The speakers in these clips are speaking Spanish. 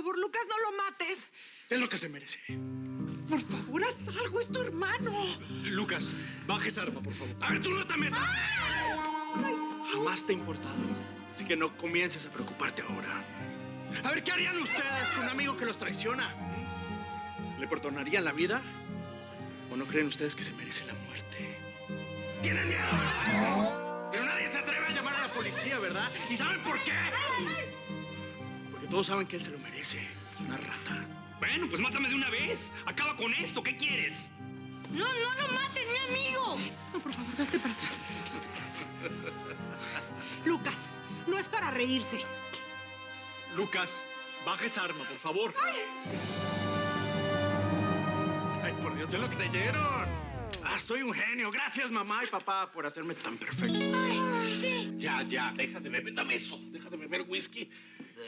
favor, Lucas, no lo mates. Es lo que se merece. Por favor, haz algo, es tu hermano. Lucas, baja esa arma, por favor. A ver, tú no te metas. Jamás te ha importado. Así que no comiences a preocuparte ahora. A ver, ¿qué harían ustedes con un amigo que los traiciona? ¿Le perdonarían la vida? ¿O no creen ustedes que se merece la muerte? ¡Tienen miedo! Pero nadie se atreve a llamar a la policía, ¿verdad? ¿Y saben por qué? Porque todos saben que él se lo merece. Una rata. Bueno, pues mátame de una vez. Acaba con esto. ¿Qué quieres? No, no lo mates, mi amigo. No, por favor, daste para atrás. Lucas, no es para reírse. Lucas, baja esa arma, por favor. Ay, por Dios, se lo creyeron. Soy un genio. Gracias, mamá y papá, por hacerme tan perfecto. Ay, sí. Ya, deja de beber. Dame eso. Deja de beber whisky.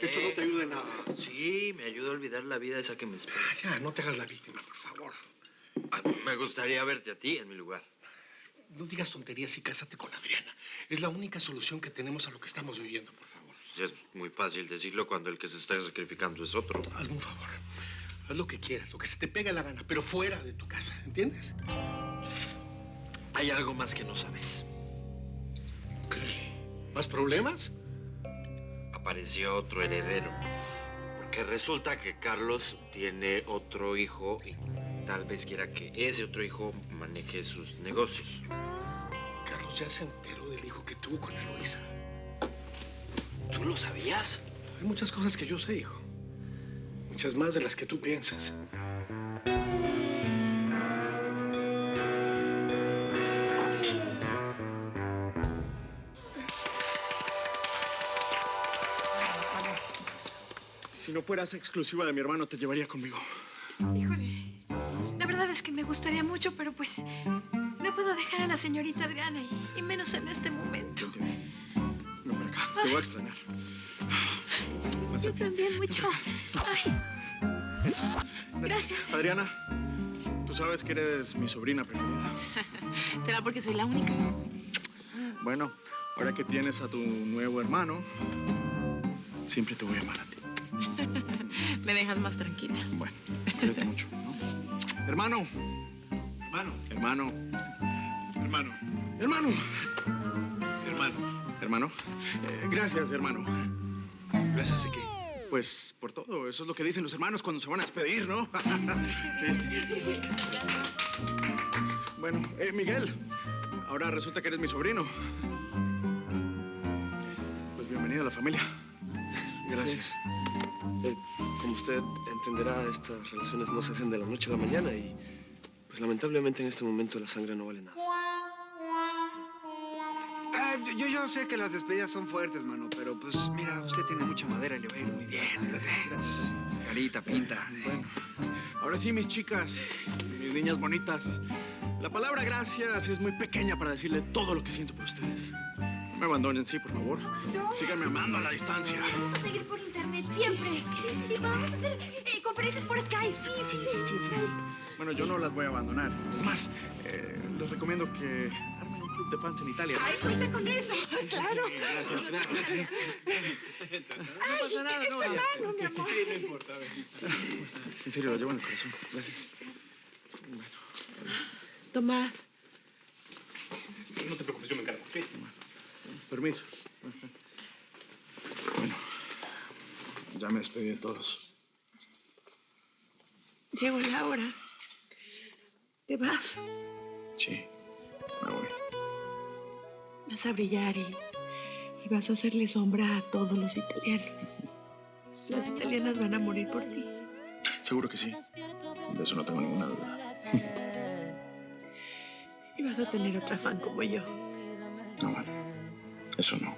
Esto no te ayuda en nada. Sí, me ayuda a olvidar la vida esa que me espera. Ya, no te hagas la víctima, por favor. Me gustaría verte a ti en mi lugar. No digas tonterías y cásate con Adriana. Es la única solución que tenemos a lo que estamos viviendo, por favor. Es muy fácil decirlo cuando el que se está sacrificando es otro. Hazme un favor. Haz lo que quieras, lo que se te pega la gana, pero fuera de tu casa, ¿entiendes? Hay algo más que no sabes. ¿Qué? ¿Más problemas? Apareció otro heredero. Porque resulta que Carlos tiene otro hijo y tal vez quiera que ese otro hijo maneje sus negocios. Carlos ya se enteró del hijo que tuvo con Eloisa. ¿Tú lo sabías? Hay muchas cosas que yo sé, hijo. Muchas más de las que tú piensas. Si no fueras exclusiva de mi hermano, te llevaría conmigo. Híjole, la verdad es que me gustaría mucho, pero pues no puedo dejar a la señorita Adriana y menos en este momento. Ven para acá, te voy a extrañar. Yo también mucho. Ay, Eso. Gracias. Adriana, tú sabes que eres mi sobrina preferida. ¿Será porque soy la única? Bueno, ahora que tienes a tu nuevo hermano, siempre te voy a amar a ti. Me dejas más tranquila. Bueno, cuídate mucho, ¿no? Hermano. Hermano. Gracias, hermano. ¿Gracias de qué? Pues por todo. Eso es lo que dicen los hermanos cuando se van a despedir, ¿no? Sí. Gracias. Bueno, Miguel, ahora resulta que eres mi sobrino. Pues bienvenido a la familia. Gracias. Como usted entenderá, estas relaciones no se hacen de la noche a la mañana y, pues lamentablemente en este momento la sangre no vale nada. Yo sé que las despedidas son fuertes, mano, pero pues mira, usted tiene mucha madera y le va a ir muy bien. Gracias. Carita, pinta. Bueno, ahora sí, mis chicas, mis niñas bonitas. La palabra gracias es muy pequeña para decirle todo lo que siento por ustedes. No me abandonen, sí, por favor. Síganme amando a la distancia. vamos a seguir por internet siempre. Sí, vamos a hacer conferencias por Skype. Sí. Bueno, yo no las voy a abandonar. Es más, les recomiendo que armen un club de fans en Italia. ¡Ay, cuenta con eso! ¡Claro! Gracias. Sí. No pasa nada, es tu hermano, mi amor. Sí, no importa. A ver. En serio, lo llevo en el corazón. Gracias. Bueno, Tomás. No te preocupes, yo me encargo. ¿Ok? permiso. Bueno, ya me despedí de todos. Llegó la hora. ¿Te vas? Sí, me voy. Vas a brillar y vas a hacerle sombra a todos los italianos. Las italianas van a morir por ti. Seguro que sí. De eso no tengo ninguna duda. Y vas a tener otra fan como yo. No, bueno, eso no.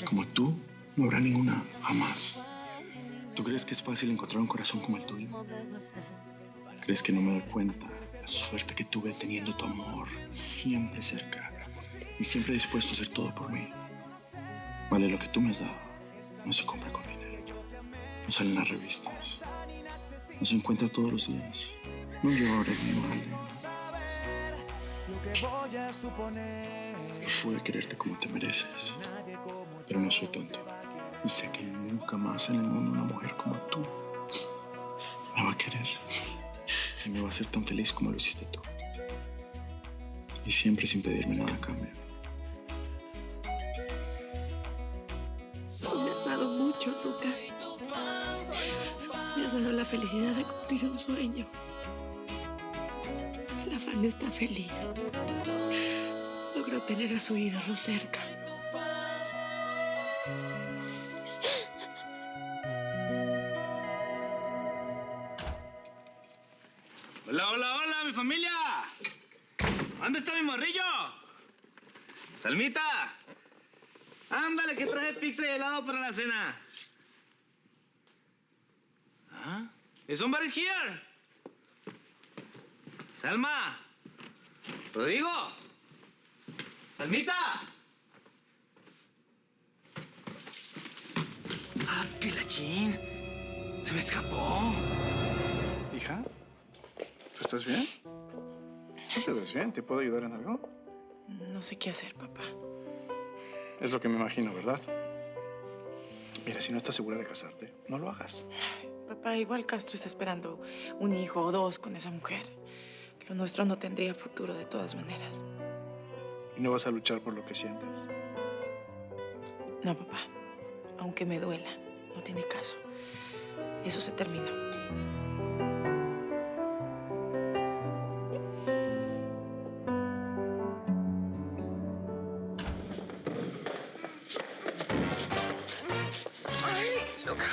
Como tú, no habrá ninguna, jamás. ¿Tú crees que es fácil encontrar un corazón como el tuyo? ¿Crees que no me doy cuenta la suerte que tuve teniendo tu amor siempre cerca y siempre dispuesto a hacer todo por mí? Vale, lo que tú me has dado no se compra con dinero. No sale en las revistas. No se encuentra todos los días. No llores, mi madre. Yo pude quererte como te mereces, pero no soy tonto. Y sé que nunca más en el mundo una mujer como tú me va a querer. Y me va a hacer tan feliz como lo hiciste tú. Y siempre sin pedirme nada a cambio. Tú me has dado mucho, Lucas. Me has dado la felicidad de cumplir un sueño. La fan está feliz. Logró tener a su ídolo cerca. Hola, hola, hola, mi familia. ¿Dónde está mi morrillo? Salmita. Ándale, que traje pizza y helado para la cena. ¿Ah? Is somebody here? Salma. Rodrigo. Salmita. Ah, pilachín. Se me escapó. Hija, ¿tú estás bien? ¿No te ves bien? ¿Te puedo ayudar en algo? No sé qué hacer, papá. Es lo que me imagino, ¿verdad? Mira, si no estás segura de casarte, no lo hagas. Papá, igual Castro está esperando un hijo o dos con esa mujer. Lo nuestro no tendría futuro de todas maneras. ¿Y no vas a luchar por lo que sientes? No, papá. Aunque me duela, no tiene caso. Eso se terminó. Ay, Lucas.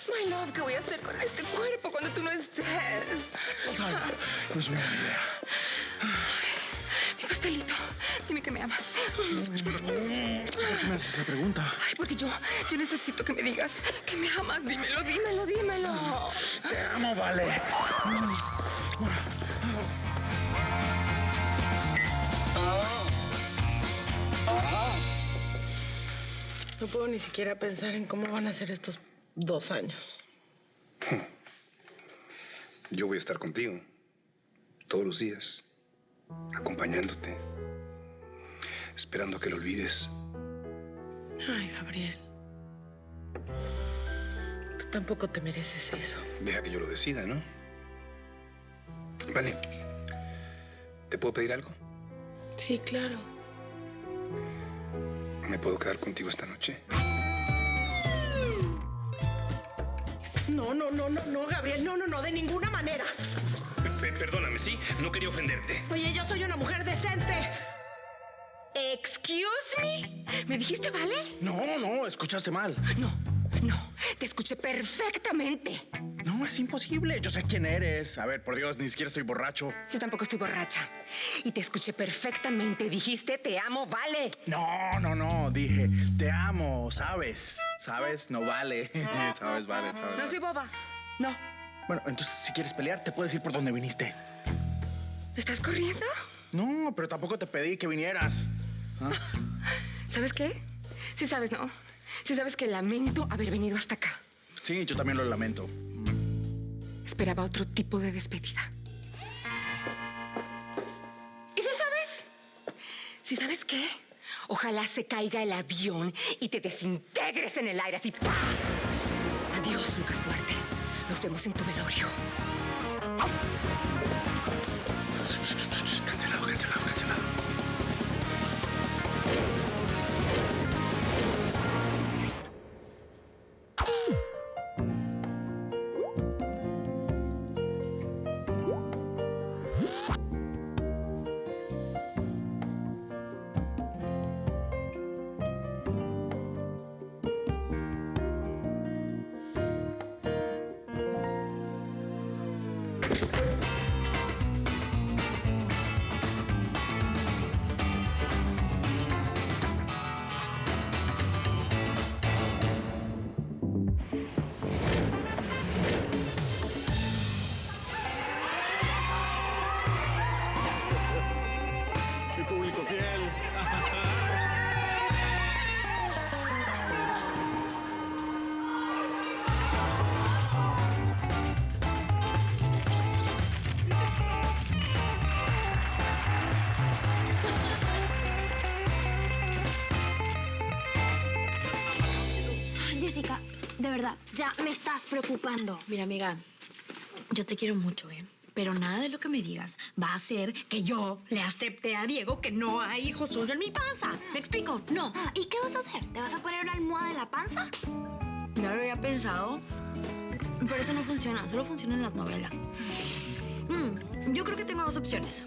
My love, ¿qué voy a hacer con este cuerpo cuando tú no estés? No es una buena idea. Mi pastelito, dime que me amas. ¿Por qué me haces esa pregunta? Ay, porque yo necesito que me digas que me amas. Dímelo, dímelo, dímelo. Te amo, vale. No puedo ni siquiera pensar en cómo van a ser estos 2 años. Yo voy a estar contigo todos los días, acompañándote, esperando que lo olvides. Ay, Gabriel. Tú tampoco te mereces eso. Deja que yo lo decida, ¿no? Vale. ¿Te puedo pedir algo? Sí, claro. ¿Me puedo quedar contigo esta noche? No, Gabriel, no, de ninguna manera. Perdóname, ¿sí? No quería ofenderte. Oye, yo soy una mujer decente. Excuse me. ¿Me dijiste vale? No, escuchaste mal. No, te escuché perfectamente. No, es imposible. Yo sé quién eres. A ver, por Dios, ni siquiera estoy borracho. Yo tampoco estoy borracha. Y te escuché perfectamente. Dijiste, te amo, vale. No. Dije, te amo, ¿sabes? ¿Sabes? No vale. ¿Sabes? Vale, ¿sabes? No soy boba. No. Bueno, entonces, si quieres pelear, te puedes ir por donde viniste. ¿Estás corriendo? No, pero tampoco te pedí que vinieras. ¿Ah? ¿Sabes qué? Sí sabes, ¿no? Sí sabes que lamento haber venido hasta acá. Sí, yo también lo lamento. Esperaba otro tipo de despedida. ¿Y si sabes? ¿Sí sabes qué? Ojalá se caiga el avión y te desintegres en el aire así. ¡Pah! Adiós, Lucas Duarte. Nos vemos en tu velorio. Cancelado. Mi público fiel. de verdad, ya me estás preocupando. Mira, amiga, yo te quiero mucho, ¿eh? Pero nada de lo que me digas va a hacer que yo le acepte a Diego que no hay hijo suyo en mi panza. ¿Me explico? No. Ah, ¿y qué vas a hacer? ¿Te vas a poner una almohada en la panza? Ya lo había pensado. Pero eso no funciona, solo funciona en las novelas. Yo creo que tengo dos opciones.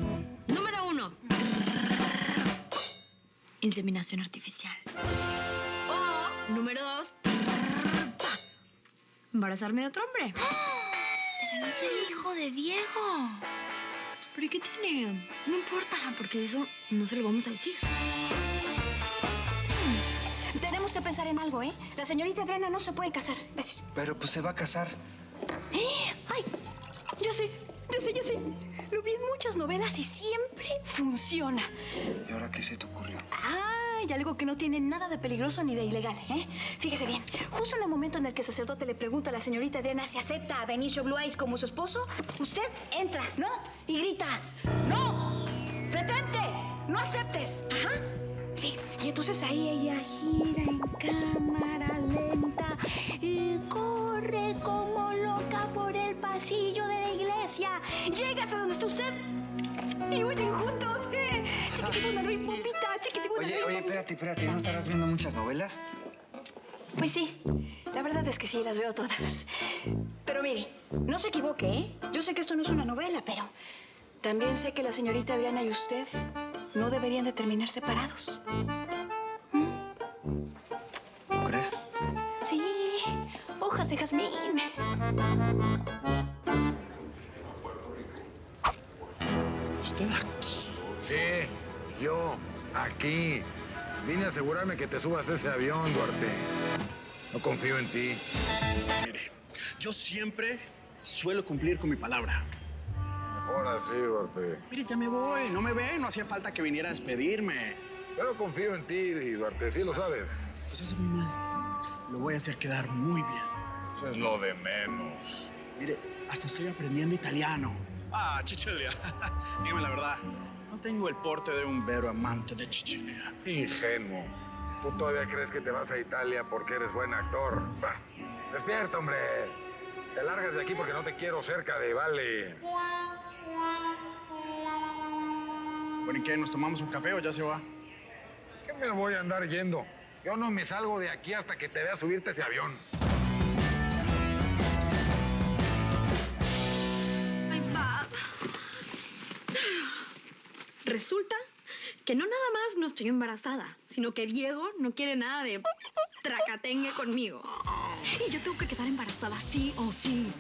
Número 1. Inseminación artificial. O número 2. Embarazarme de otro hombre. Pero no es el hijo de Diego. ¿Pero y qué tiene? No importa, porque eso no se lo vamos a decir. Tenemos que pensar en algo, ¿eh? La señorita Adriana no se puede casar. Gracias. Pero pues se va a casar. ¡Ay! Ya sé. Lo vi en muchas novelas y siempre funciona. ¿Y ahora qué se te ocurrió? ¡Ay! Algo que no tiene nada de peligroso ni de ilegal, ¿eh? Fíjese bien. Justo en el momento en el que el sacerdote le pregunta a la señorita Adriana si acepta a Benicio Blue Eyes como su esposo, usted entra, ¿no? Y grita, ¡no! ¡Detente! ¡No aceptes! Ajá. Sí, y entonces ahí ella gira en cámara lenta y corre como loca por el pasillo de la iglesia. Llega hasta donde está usted y huyen juntos. Chiquitibuna, bombita, chiquitibuna. Oye, espérate, ¿no estarás viendo muchas novelas? Pues sí, la verdad es que sí, las veo todas. Pero mire, no se equivoque, ¿eh? Yo sé que esto no es una novela, pero también sé que la señorita Adriana y usted no deberían de terminar separados. ¿Tú crees? Sí, hojas de jazmín. ¿Usted aquí? Sí, yo, aquí. Vine a asegurarme que te subas a ese avión, Duarte. No confío en ti. Mire, yo siempre suelo cumplir con mi palabra. Ahora sí, Duarte. Mire, ya me voy. No me ve, no hacía falta que viniera a despedirme. Yo no confío en ti, Duarte, sí lo sabes. Pues hace muy mal. Lo voy a hacer quedar muy bien. Eso es lo de menos. Mire, hasta estoy aprendiendo italiano. Chichilia. Dígame la verdad. No tengo el porte de un vero amante de Chichilia. Ingenuo. ¿Tú todavía crees que te vas a Italia porque eres buen actor? Bah, despierta, hombre. Te largas de aquí porque no te quiero cerca de Vale. Bueno, ¿y qué? ¿Nos tomamos un café o ya se va? ¿Qué me voy a andar yendo? Yo no me salgo de aquí hasta que te vea subirte a ese avión. Ay, papá. Resulta que no nada más no estoy embarazada, sino que Diego no quiere nada de tracatengue conmigo. Y yo tengo que quedar embarazada sí o sí.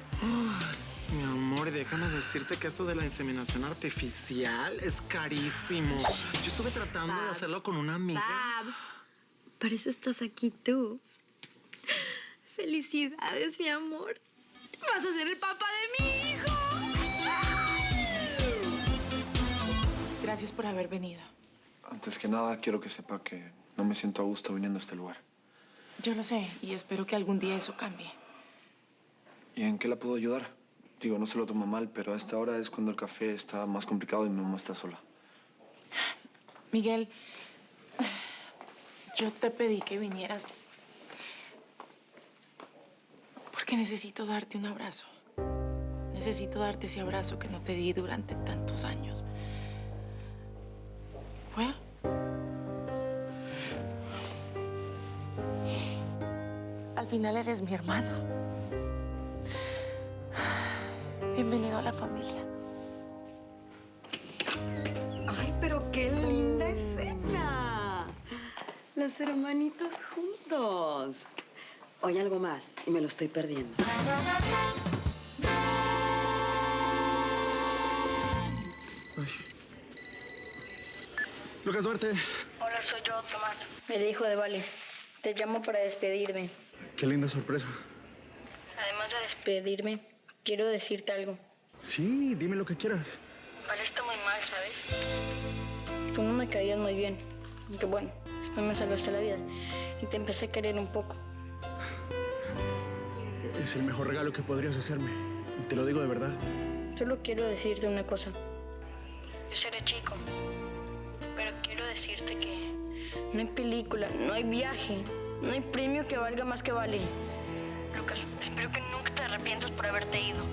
Mi amor, déjame decirte que eso de la inseminación artificial es carísimo. Yo estuve tratando de hacerlo con una amiga. Para eso estás aquí tú. Felicidades, mi amor. Vas a ser el papá de mi hijo. Gracias por haber venido. Antes que nada, quiero que sepa que no me siento a gusto viniendo a este lugar. Yo lo sé y espero que algún día eso cambie. ¿Y en qué la puedo ayudar? Digo, no se lo toma mal, pero a esta hora es cuando el café está más complicado y mi mamá está sola. Miguel, yo te pedí que vinieras porque necesito darte un abrazo. Necesito darte ese abrazo que no te di durante tantos años. ¿Puedo? Al final eres mi hermano. Bienvenido a la familia. Ay, pero qué linda escena. Los hermanitos juntos. Oye, algo más y me lo estoy perdiendo. Lucas Duarte. Hola, soy yo, Tomás. El hijo de Vale. Te llamo para despedirme. Qué linda sorpresa. Además de despedirme, quiero decirte algo. Sí, dime lo que quieras. Vale está muy mal, ¿sabes? Tú no me caías muy bien. Aunque bueno, después me salvaste la vida. Y te empecé a querer un poco. Es el mejor regalo que podrías hacerme. Te lo digo de verdad. Solo quiero decirte una cosa. Yo seré chico. Pero quiero decirte que no hay película, no hay viaje, no hay premio que valga más que Vale. Lucas. Espero que nunca te arrepientas por haberte ido.